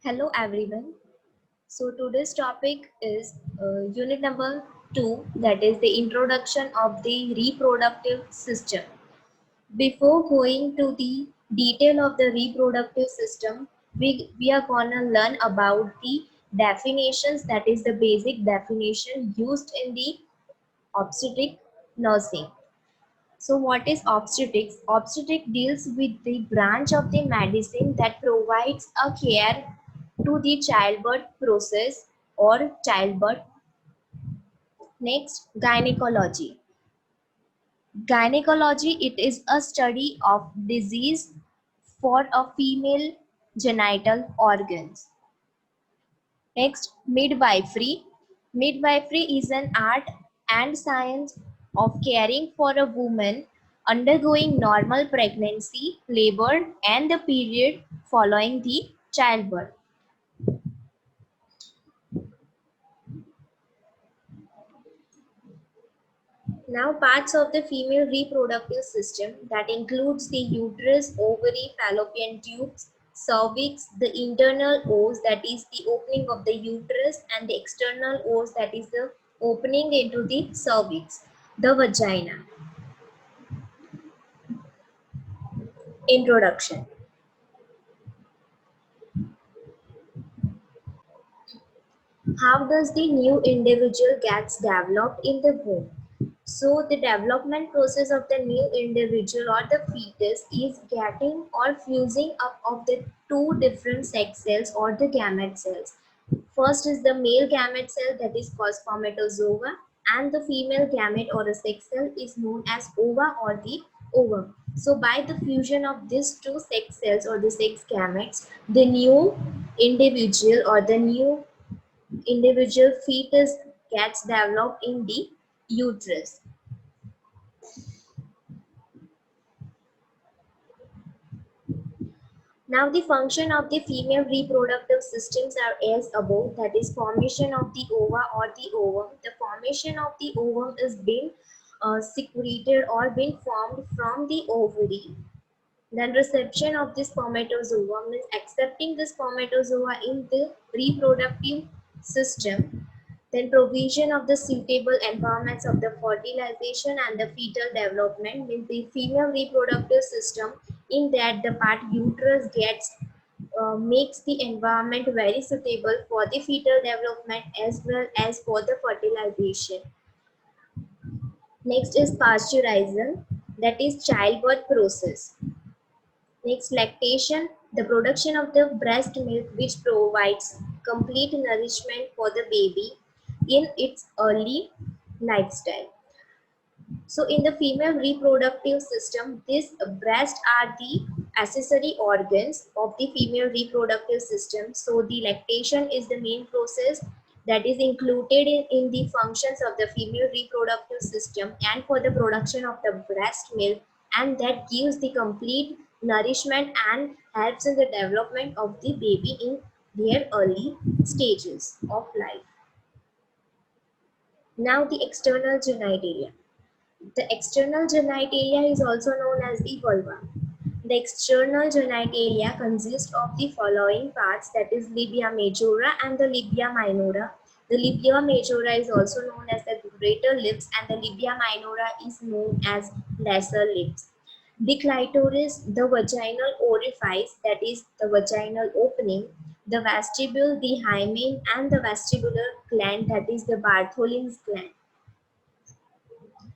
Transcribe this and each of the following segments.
Hello everyone. So today's topic is unit number 2, that is the introduction of the reproductive system. Before going to the detail of the reproductive system, we are gonna learn about the definitions, that is the basic definition used in the obstetric nursing. So what is obstetrics? Obstetric deals with the branch of the medicine that provides a care to the childbirth process or childbirth. Next, gynecology. Gynecology, it is a study of disease for a female genital organs. Next, midwifery. Midwifery is an art and science of caring for a woman undergoing normal pregnancy, labor, and the period following the childbirth. Now, parts of the female reproductive system that includes the uterus, ovary, fallopian tubes, cervix, the internal os, that is the opening of the uterus, and the external os, that is the opening into the cervix, the vagina. Introduction. How does the new individual gets developed in the womb? So the development process of the new individual or the fetus is getting or fusing up of the two different sex cells or the gamete cells. First is the male gamete cell, that is called spermatozoa, and the female gamete or a sex cell is known as ova or the ovum. So by the fusion of these two sex cells or the sex gametes, the new individual or the new individual fetus gets developed in the uterus. Now the function of the female reproductive systems are as above, that is formation of the ova or the ovum. The formation of the ovum is being secreted or being formed from the ovary. Then reception of the spermatozoa means accepting the spermatozoa in the reproductive system. Then provision of the suitable environments of the fertilization and the fetal development means the female reproductive system, in that the part uterus gets makes the environment very suitable for the fetal development as well as for the fertilization. Next is pasteurization, that is childbirth process. Next, lactation, the production of the breast milk which provides complete nourishment for the baby in its early lifestyle. So in the female reproductive system, these breasts are the accessory organs of the female reproductive system. So the lactation is the main process that is included in the functions of the female reproductive system and for the production of the breast milk, and that gives the complete nourishment and helps in the development of the baby in their early stages of life. Now the external genitalia. The external genitalia is also known as the vulva. The external genitalia consists of the following parts, that is labia majora and the labia minora. The labia majora is also known as the greater lips and the labia minora is known as lesser lips. The clitoris, the vaginal orifice, that is the vaginal opening, the vestibule, the hymen, and the vestibular gland, that is the Bartholin's gland.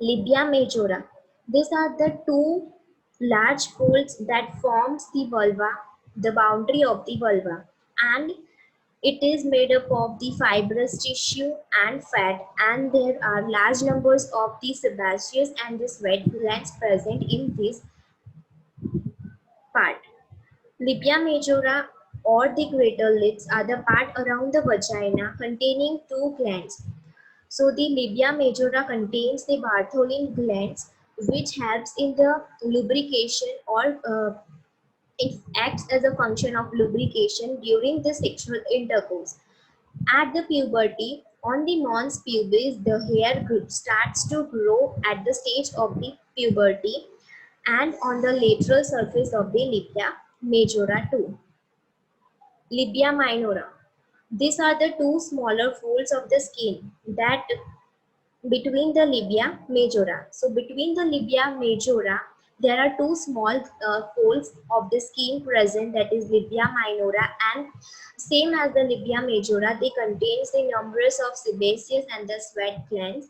Labia majora. These are the two large folds that forms the vulva, the boundary of the vulva, and it is made up of the fibrous tissue and fat, and there are large numbers of the sebaceous and the sweat glands present in this part. Labia majora or the greater lips are the part around the vagina containing two glands. So the labia majora contains the Bartholin glands, which helps in the lubrication or it acts as a function of lubrication during the sexual intercourse. At the puberty, on the mons pubis, the hair starts to grow at the stage of the puberty and on the lateral surface of the labia majora too. labia minora. These are the two smaller folds of the skin that between the labia majora. So between the labia majora, there are two small folds of the skin present, that is labia minora, and same as the labia majora, they contains the numerous of sebaceous and the sweat glands.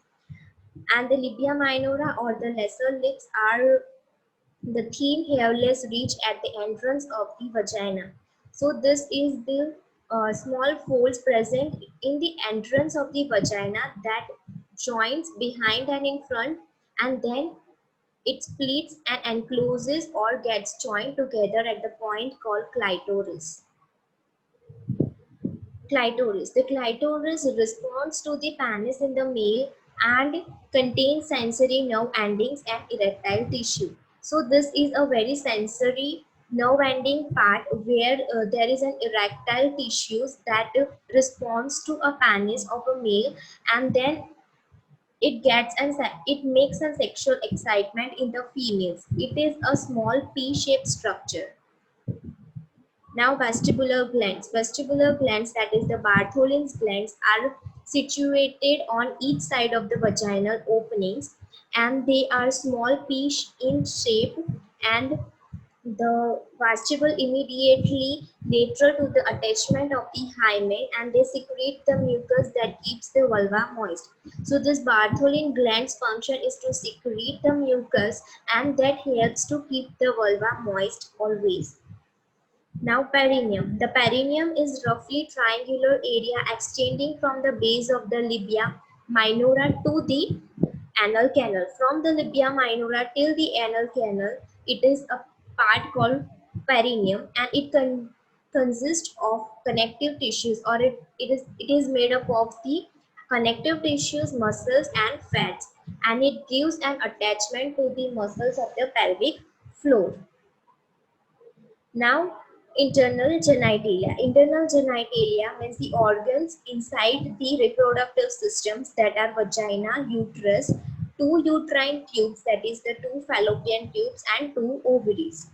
And the labia minora or the lesser lips are the thin hairless ridge at the entrance of the vagina. So this is the small folds present in the entrance of the vagina that joins behind and in front, and then it splits and encloses or gets joined together at the point called clitoris. Clitoris. The clitoris responds to the penis in the male and contains sensory nerve endings and erectile tissue. So this is a very sensory nerve ending part where there is an erectile tissues that responds to a penis of a male, and then it makes a sexual excitement in the females. It is a small P-shaped structure. Now vestibular glands. Vestibular glands, that is the Bartholin's glands, are situated on each side of the vaginal openings, and they are small peach in shape, and the vestibule immediately lateral to the attachment of the hymen, and they secrete the mucus that keeps the vulva moist. So this Bartholin gland's function is to secrete the mucus, and that helps to keep the vulva moist always. Now perineum. The perineum is roughly triangular area extending from the base of the labia minora to the anal canal. From the labia minora till the anal canal, it is a part called perineum, and it consists of connective tissues, or it is made up of the connective tissues, muscles and fats, and it gives an attachment to the muscles of the pelvic floor. Now, internal genitalia. Internal genitalia means the organs inside the reproductive systems, that are vagina, uterus, two uterine tubes, that is the two fallopian tubes, and two ovaries.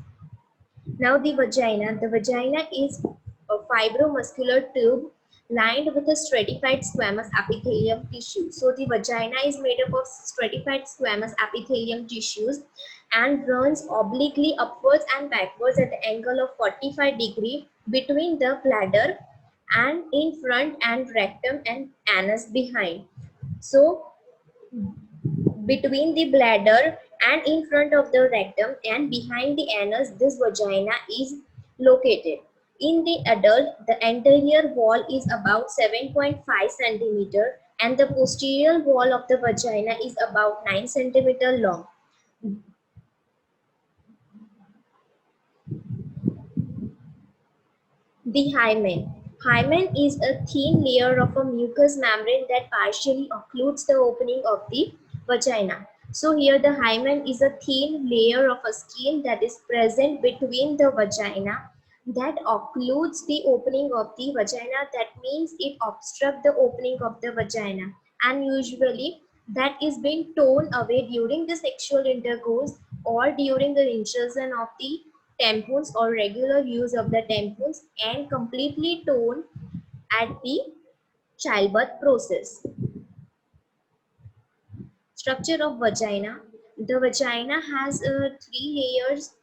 Now the vagina. The vagina is a fibromuscular tube lined with a stratified squamous epithelium tissue. So the vagina is made up of stratified squamous epithelium tissues and runs obliquely upwards and backwards at the angle of 45 degrees between the bladder and in front, and rectum and anus behind. So between the bladder and in front of the rectum and behind the anus, this vagina is located. In the adult, the anterior wall is about 7.5 centimeter, and the posterior wall of the vagina is about 9 centimeter long. The hymen. Hymen is a thin layer of a mucous membrane that partially occludes the opening of the vagina. So here the hymen is a thin layer of a skin that is present between the vagina that occludes the opening of the vagina. That means it obstructs the opening of the vagina, and usually that is being torn away during the sexual intercourse or during the insertion of the tampons or regular use of the tampons, and completely torn at the childbirth process. Structure of vagina. The vagina has three layers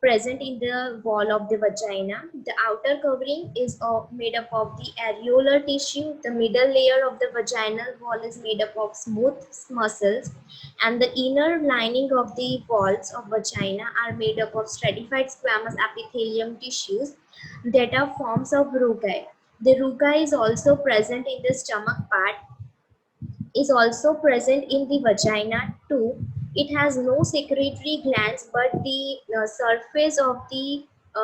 present in the wall of the vagina. The outer covering is made up of the areolar tissue. The middle layer of the vaginal wall is made up of smooth muscles, and the inner lining of the walls of vagina are made up of stratified squamous epithelium tissues that are forms of rugae. The rugae is also present in the stomach part, is also present in the vagina too. It has no secretory glands, but the surface of the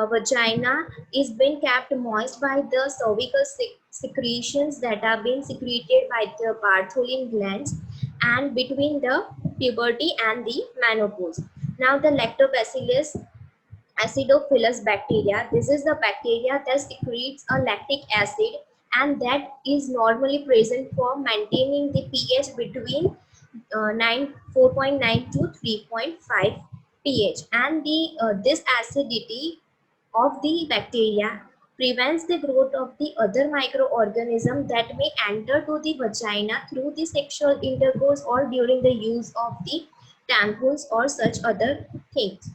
vagina is being kept moist by the cervical secretions that are being secreted by the Bartholin glands, and between the puberty and the menopause. Now the lactobacillus acidophilus bacteria. This is the bacteria that secretes a lactic acid, and that is normally present for maintaining the pH between 4.9 to 3.5 pH. And the this acidity of the bacteria prevents the growth of the other microorganism that may enter to the vagina through the sexual intercourse or during the use of the tampons or such other things.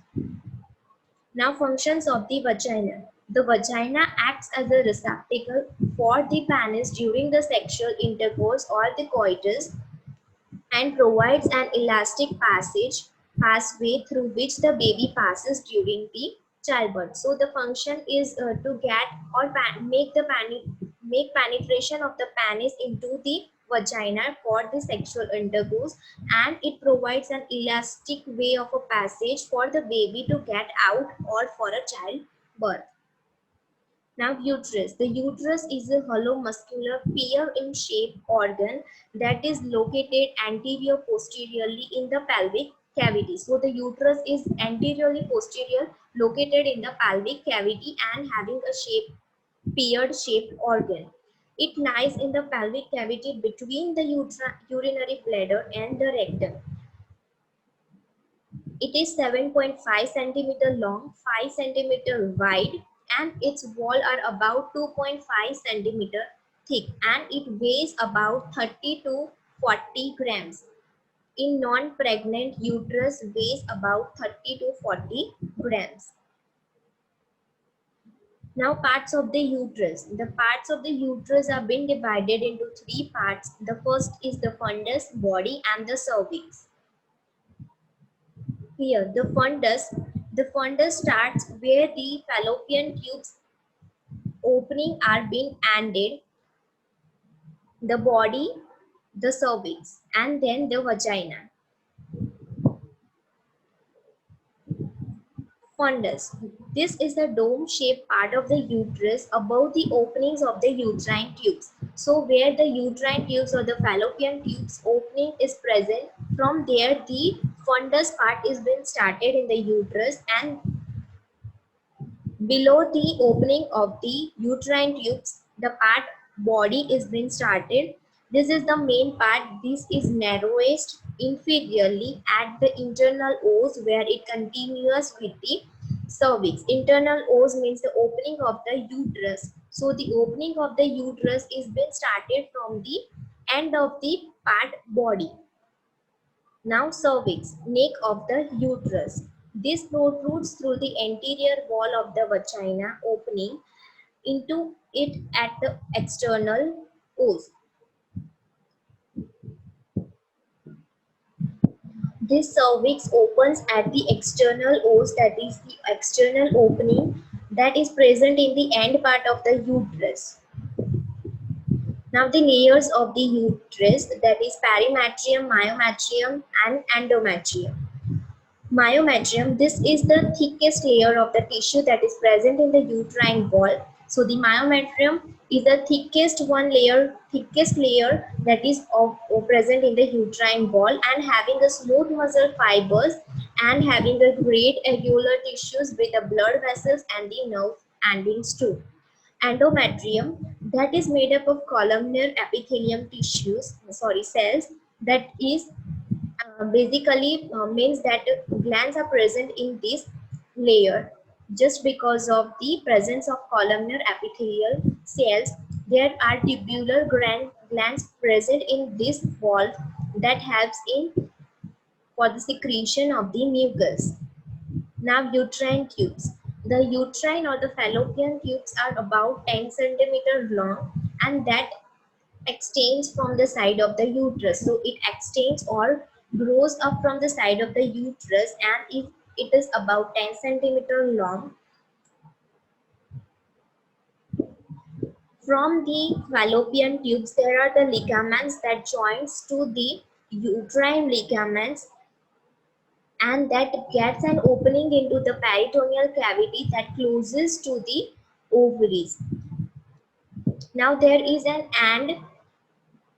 Now, functions of the vagina. The vagina acts as a receptacle for the penis during the sexual intercourse or the coitus and provides an elastic pathway through which the baby passes during the childbirth. So the function is to get or make penetration of the penis into the vagina for the sexual intercourse, and it provides an elastic way of a passage for the baby to get out or for a childbirth. Now, uterus. The uterus is a hollow muscular pear in shape organ that is located anterior posteriorly in the pelvic cavity. So, the uterus is anteriorly posterior located in the pelvic cavity and having a pear shaped organ. It lies in the pelvic cavity between the urinary bladder and the rectum. It is 7.5 centimeter long, 5 centimeter wide, and its wall are about 2.5 centimeter thick, and it weighs about 30 to 40 grams. In non-pregnant uterus weighs about 30 to 40 grams. Now, parts of the uterus. The parts of the uterus are being divided into three parts. The first is the fundus, body, and the cervix. Here, the fundus starts where the fallopian tubes opening are being ended, the body, the cervix, and then the vagina. Fundus. This is the dome-shaped part of the uterus above the openings of the uterine tubes. So where the uterine tubes or the fallopian tubes opening is present, from there the fundus part is being started in the uterus, and below the opening of the uterine tubes, the part body is being started. This is the main part. This is narrowest inferiorly at the internal os where it continues with the cervix. Internal os means the opening of the uterus. So the opening of the uterus is being started from the end of the part body. Now cervix, neck of the uterus. This protrudes through the anterior wall of the vagina opening into it at the external os. This cervix opens at the external os, that is the external opening that is present in the end part of the uterus. Now the layers of the uterus, that is perimetrium, myometrium and endometrium. Myometrium, this is the thickest layer of the tissue that is present in the uterine wall. So the myometrium is the thickest layer that is present in the uterine wall, and having a smooth muscle fibers and having a great alveolar tissues with the blood vessels and the nerve endings too. Endometrium, that is made up of columnar epithelium cells, that is basically means that glands are present in this layer. Just because of the presence of columnar epithelial cells, there are tubular glands present in this wall that helps in for the secretion of the mucus. Now uterine tubes. The uterine or the fallopian tubes are about 10 centimeter long, and that extends from the side of the uterus. So it extends or grows up from the side of the uterus, and if it is about 10 centimeter long. From the fallopian tubes, there are the ligaments that joins to the uterine ligaments, and that gets an opening into the peritoneal cavity that closes to the ovaries. Now there is an end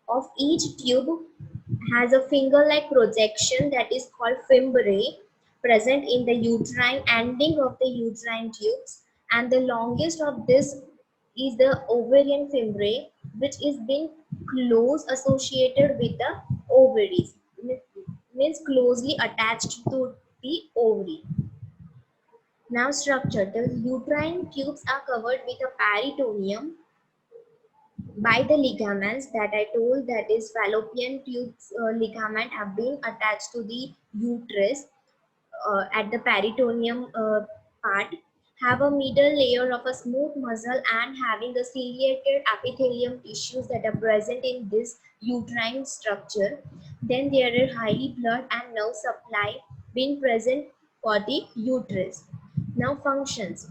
of each tube has a finger-like projection that is called fimbriae present in the uterine ending of the uterine tubes, and the longest of this is the ovarian fimbriae, which is being close associated with the ovaries, means closely attached to the ovary. Now structure. The uterine tubes are covered with a peritoneum by the ligaments that I told, that is fallopian tubes ligament have been attached to the uterus at the peritoneum part, have a middle layer of a smooth muscle and having the ciliated epithelium tissues that are present in this uterine structure. Then there are highly blood and nerve supply being present for the uterus. Now functions.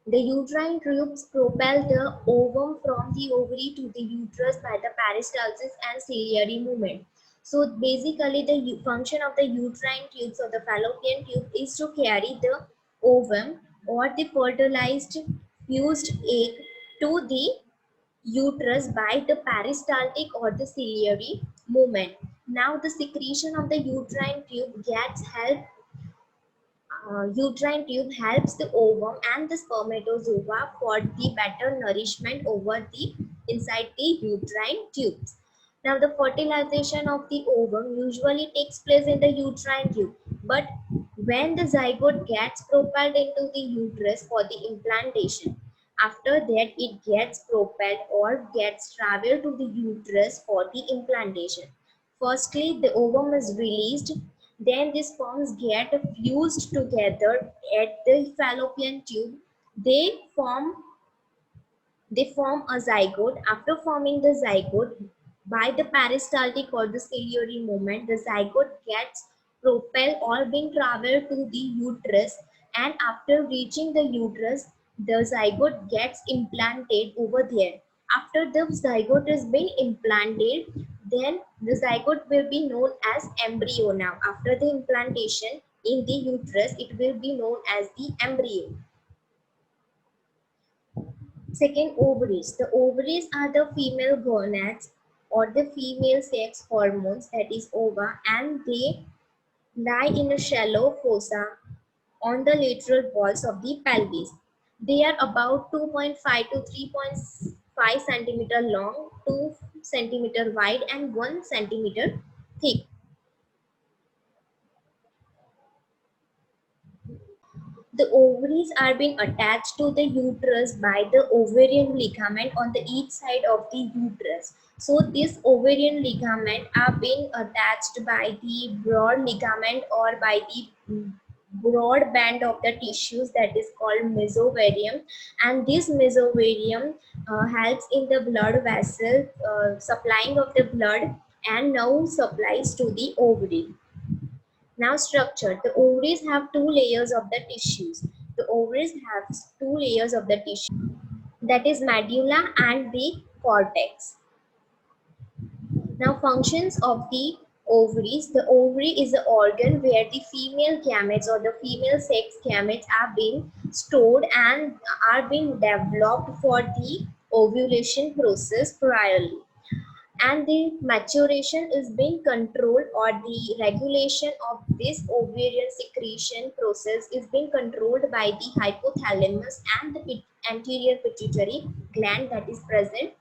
The uterine tubes propel the ovum from the ovary to the uterus by the peristalsis and ciliary movement. So basically the function of the uterine tubes or the fallopian tube is to carry the ovum or the fertilized fused egg to the uterus by the peristaltic or the ciliary movement. Now the secretion of the uterine tube gets help uterine tube helps the ovum and the spermatozoa for the better nourishment over the inside the uterine tubes. Now the fertilization of the ovum usually takes place in the uterine tube, but when the zygote gets propelled into the uterus for the implantation, after that it gets propelled or gets traveled to the uterus for the implantation. Firstly, the ovum is released, then the sperms get fused together at the fallopian tube. They form a zygote. After forming the zygote, by the peristaltic or the ciliary movement, the zygote gets propelled or being traveled to the uterus, and after reaching the uterus, the zygote gets implanted over there. After the zygote is being implanted, then the zygote will be known as embryo. Now, after the implantation in the uterus, it will be known as the embryo. Second, ovaries. The ovaries are the female gonads or the female sex hormones, that is ova, and they lie in a shallow fossa on the lateral walls of the pelvis. They are about 2.5 to 3.5 centimeter long, 2 centimeter wide, and 1 centimeter thick. The ovaries are being attached to the uterus by the ovarian ligament on the each side of the uterus. So this ovarian ligament are being attached by the broad ligament or by the broad band of the tissues, that is called mesovarium, and this mesovarium helps in the blood vessel supplying of the blood and nerve supplies to the ovary. Now structure. The ovaries have two layers of the tissues. The ovaries have two layers of the tissue, that is medulla and the cortex. Now functions of the ovaries. The ovary is the organ where the female gametes or the female sex gametes are being stored and are being developed for the ovulation process priorly, and the maturation is being controlled, or the regulation of this ovarian secretion process is being controlled by the hypothalamus and the anterior pituitary gland that is present